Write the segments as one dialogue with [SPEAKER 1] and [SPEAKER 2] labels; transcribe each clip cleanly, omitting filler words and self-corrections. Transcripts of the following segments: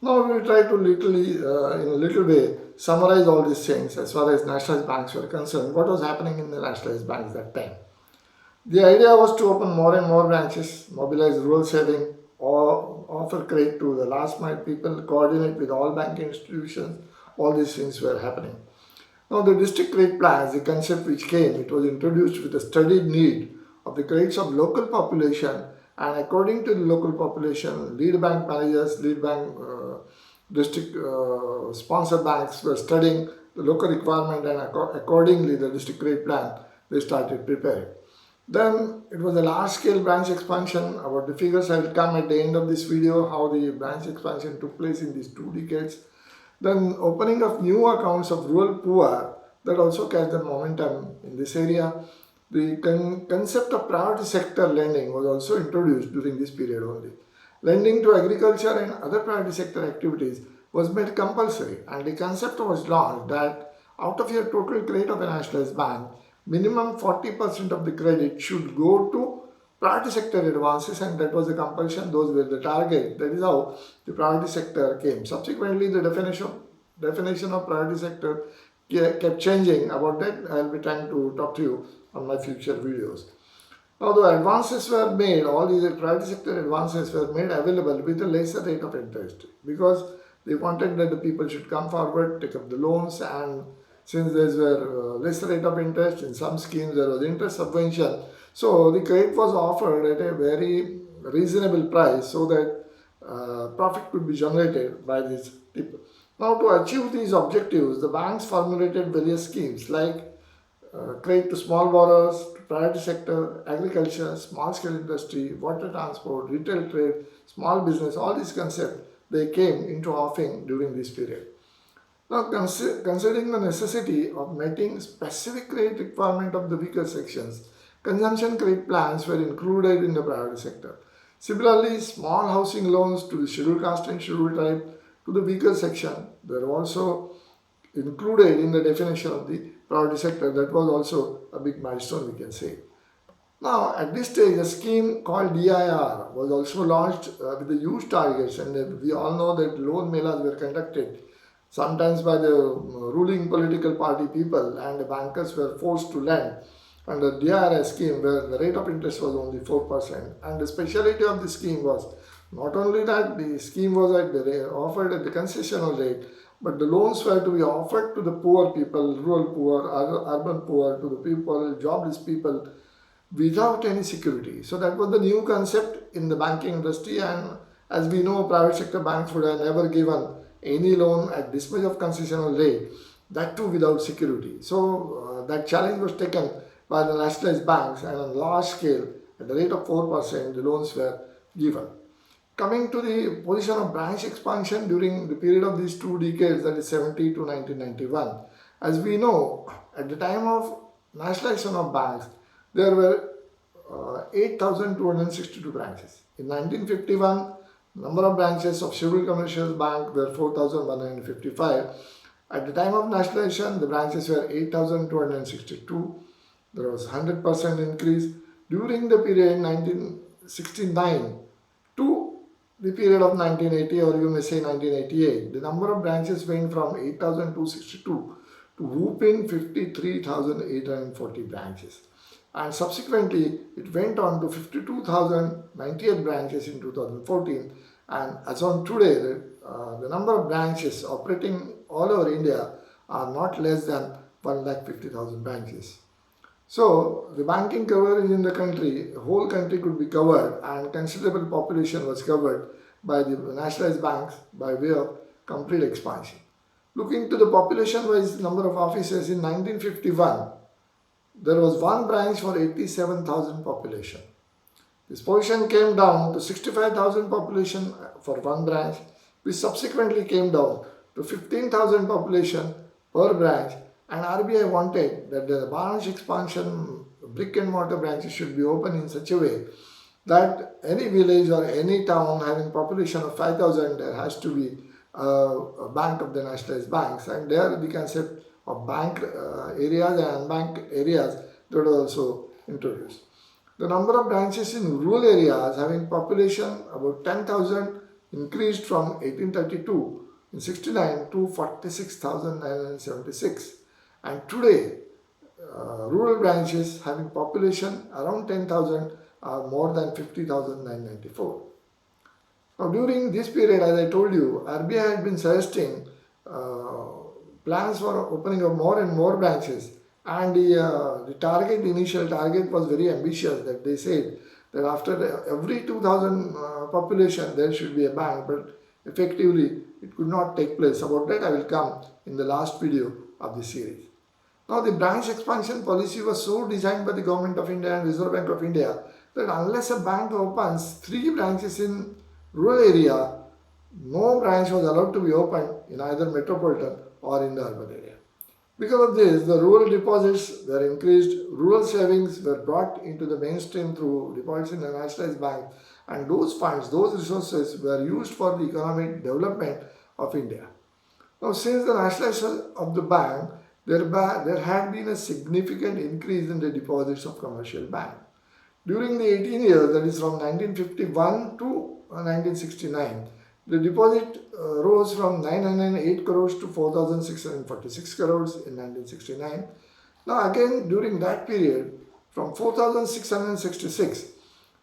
[SPEAKER 1] Now we will try to in a little way, summarize all these things as far as nationalized banks were concerned. What was happening in the nationalized banks that time? The idea was to open more and more branches, mobilize rural saving, or offer credit to the last mile people, coordinate with all banking institutions. All these things were happening. Now, the district credit plans, the concept which came, it was introduced with the studied need of the credits of local population, and according to the local population, lead bank managers, lead bank district sponsor banks were studying the local requirement, and accordingly, the district credit plan they started preparing. Then it was a large scale branch expansion. About the figures I will come at the end of this video, how the branch expansion took place in these 2 decades. Then opening of new accounts of rural poor, that also carried the momentum in this area. The concept of private sector lending was also introduced during this period only. Lending to agriculture and other private sector activities was made compulsory, and the concept was launched that out of your total credit of a nationalized bank, minimum 40% of the credit should go to private sector advances, and that was the compulsion. Those were the target. That is how the private sector came. Subsequently, the definition of private sector kept changing. About that, I will be trying to talk to you on my future videos. Although advances were made, all these private sector advances were made available with a lesser rate of interest, because they wanted that the people should come forward, take up the loans, and since there were lesser rate of interest, in some schemes there was interest subvention, so the credit was offered at a very reasonable price so that profit could be generated by these people. Now, to achieve these objectives, the banks formulated various schemes like credit to small borrowers, to private sector, agriculture, small scale industry, water transport, retail trade, small business, all these concepts they came into offering during this period. Now, considering the necessity of meeting specific credit requirement of the weaker sections, consumption credit plans were included in the private sector. Similarly, small housing loans to the scheduled caste and scheduled tribe to the weaker section were also included in the definition of the private sector. That was also a big milestone, we can say. Now, at this stage, a scheme called DIR was also launched with the huge targets, and we all know that loan melas were conducted sometimes by the ruling political party people, and the bankers were forced to lend under DIR scheme where the rate of interest was only 4%. And the speciality of the scheme was not only that the scheme was offered at the concessional rate, but the loans were to be offered to the poor people, rural poor, urban poor, to the people, jobless people, without any security. So that was the new concept in the banking industry, and as we know, private sector banks would have never given any loan at this much of concessional rate, that too without security. So that challenge was taken by the nationalized banks, and on large scale, at the rate of 4%, the loans were given. Coming to the position of branch expansion during the period of these 2 decades, that is 70 to 1991, as we know, at the time of nationalization of banks, there were 8,262 branches. In 1951, number of branches of Scheduled Commercial Bank were 4,155. At the time of nationalization, the branches were 8,262. There was 100% increase. During the period 1969 to the period of 1980, or you may say 1988, the number of branches went from 8,262 to whooping 53,840 branches. And subsequently, it went on to 52,098 branches in 2014. And as on today, the number of branches operating all over India are not less than 1,50,000 branches. So, the banking coverage in the country, the whole country could be covered, and considerable population was covered by the nationalized banks by way of complete expansion. Looking to the population-wise number of offices in 1951, there was one branch for 87,000 population. This position came down to 65,000 population for one branch, which subsequently came down to 15,000 population per branch, and RBI wanted that the branch expansion, brick and mortar branches should be open in such a way that any village or any town having population of 5,000, there has to be a bank of the nationalized banks, and there the concept of bank areas and unbanked areas that were also introduced. The number of branches in rural areas having population about 10,000 increased from 1832 in 69 to 46,976. And today, rural branches having population around 10,000 are more than 50,994. Now, during this period, as I told you, RBI had been suggesting uh, plans for opening up more and more branches, and the initial target was very ambitious. That they said that after every 2,000 population there should be a bank, but effectively it could not take place. About that, I will come in the last video of this series. Now, the branch expansion policy was so designed by the Government of India and Reserve Bank of India that unless a bank opens 3 branches in rural area, no branch was allowed to be opened in either metropolitan or in the urban area. Because of this, the rural deposits were increased, rural savings were brought into the mainstream through deposits in the nationalized bank, and those funds, those resources were used for the economic development of India. Now, since the nationalization of the bank, there had been a significant increase in the deposits of commercial banks. During the 18 years, that is from 1951 to 1969, the deposit rose from 908 crores to 4,646 crores in 1969. Now again, during that period, from 4,666,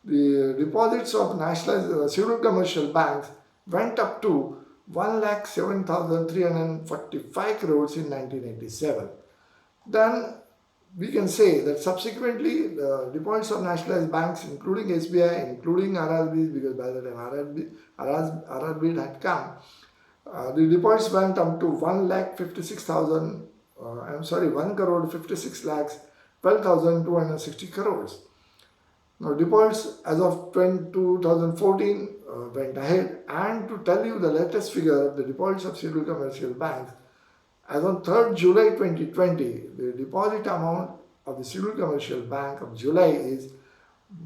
[SPEAKER 1] the deposits of nationalized civil commercial banks went up to 1,07,345 crores in 1987. Then we can say that subsequently the deposits of nationalized banks, including SBI, including RRBs, because by the time RRB had come, the deposits went up to 1 crore 56 lakhs 12,260 crores. Now, deposits as of 2014 went ahead, and to tell you the latest figure of the deposits of civil commercial banks, as on 3rd July 2020, the deposit amount of the civil commercial bank of July is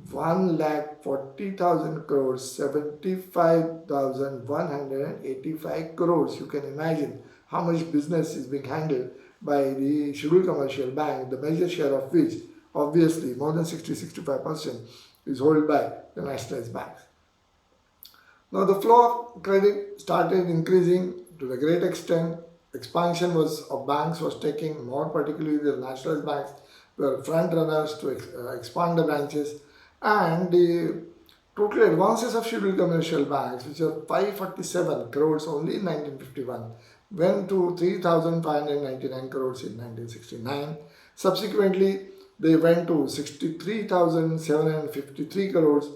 [SPEAKER 1] 1,40,000 crores, 75,185 crores. You can imagine how much business is being handled by the scheduled commercial bank, the major share of which, obviously, more than 60-65% is held by the nationalized banks. Now, the flow of credit started increasing to a great extent. Expansion of banks was taking, more particularly the nationalized banks were front runners to expand the branches, and the total advances of scheduled commercial banks, which are 547 crores only in 1951, went to 3,599 crores in 1969. Subsequently, they went to 63,753 crores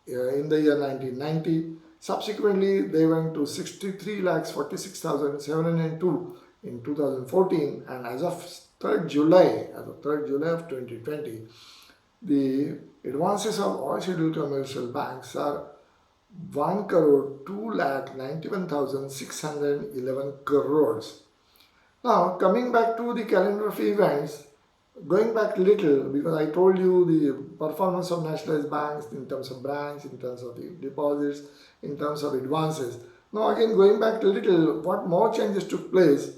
[SPEAKER 1] in the year 1990. Subsequently, they went to 63,46,702 in 2014, and as of 3rd July of 2020, the advances of all scheduled commercial banks are 1 crore 2,91,611 crores. Now, coming back to the calendar of events, going back a little, because I told you the performance of nationalized banks in terms of branch, in terms of the deposits, in terms of advances. Now again, going back a little, what more changes took place,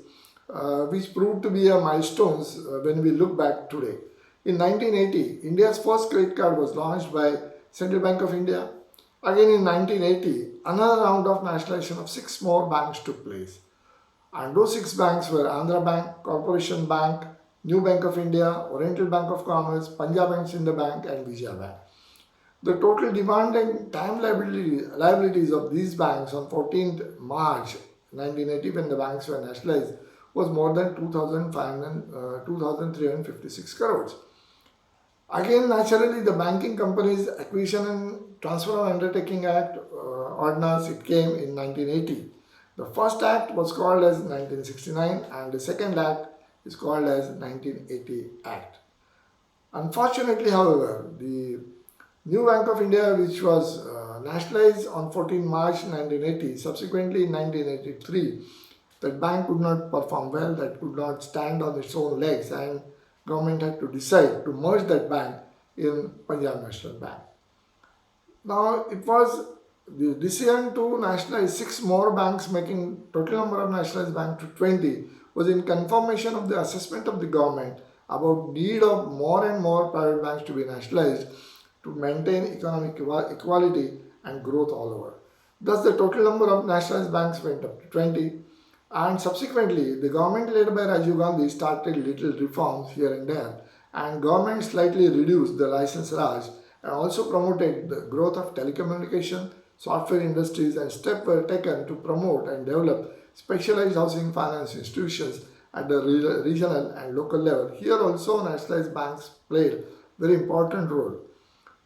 [SPEAKER 1] which proved to be a milestones when we look back today. In 1980, India's first credit card was launched by Central Bank of India. Again in 1980, another round of nationalization of 6 more banks took place. And those 6 banks were Andhra Bank, Corporation Bank, New Bank of India, Oriental Bank of Commerce, Punjab and Sind Bank, and Vijaya Bank. The total demand and time liabilities of these banks on 14th March 1980, when the banks were nationalized, was more than 2,356 crores. Again, naturally, the Banking Companies Acquisition and Transfer of Undertaking Act ordinance, it came in 1980. The first act was called as 1969, and the second act is called as 1980 Act. Unfortunately, however, the New Bank of India, which was nationalized on 14 March 1980, subsequently in 1983, that bank could not perform well, that could not stand on its own legs, and government had to decide to merge that bank in Punjab National Bank. Now, it was the decision to nationalize 6 more banks, making total number of nationalized banks to 20, was in confirmation of the assessment of the government about need of more and more private banks to be nationalized to maintain economic equality and growth all over. Thus, the total number of nationalized banks went up to 20, and subsequently, the government led by Rajiv Gandhi started little reforms here and there, and government slightly reduced the license Raj and also promoted the growth of telecommunication, software industries, and steps were taken to promote and develop specialized housing finance institutions at the regional and local level. Here also, nationalized banks played very important role.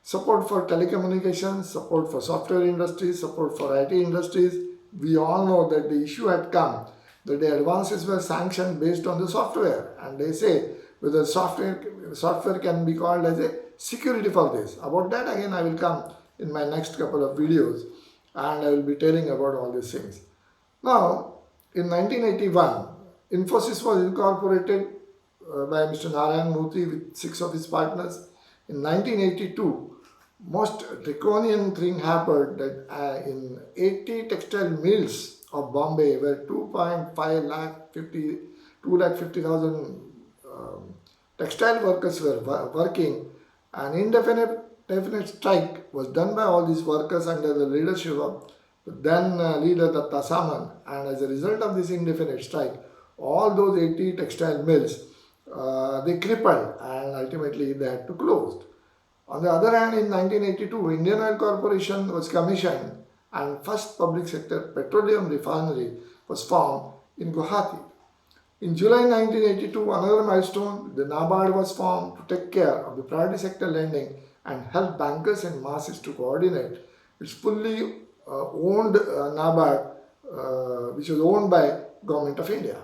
[SPEAKER 1] Support for telecommunications, support for software industries, support for IT industries. We all know that the issue had come that the advances were sanctioned based on the software, and they say whether software can be called as a security for this. About that again I will come in my next couple of videos, and I will be telling about all these things. Now, in 1981, Infosys was incorporated by Mr. Narayan Murthy with six of his partners. In 1982, most draconian thing happened that in 80 textile mills of Bombay, where 2.5 lakh 50, 2 lakh 50,000 textile workers were working, an indefinite strike was done by all these workers under the leadership of then leader Datta Saman, and as a result of this indefinite strike, all those 80 textile mills they crippled and ultimately they had to close. On the other hand, in 1982, Indian Oil Corporation was commissioned and first public sector petroleum refinery was formed in Guwahati. In July 1982, another milestone, the NABARD was formed to take care of the priority sector lending and help bankers and masses to coordinate. It's fully owned NABARD, which was owned by Government of India.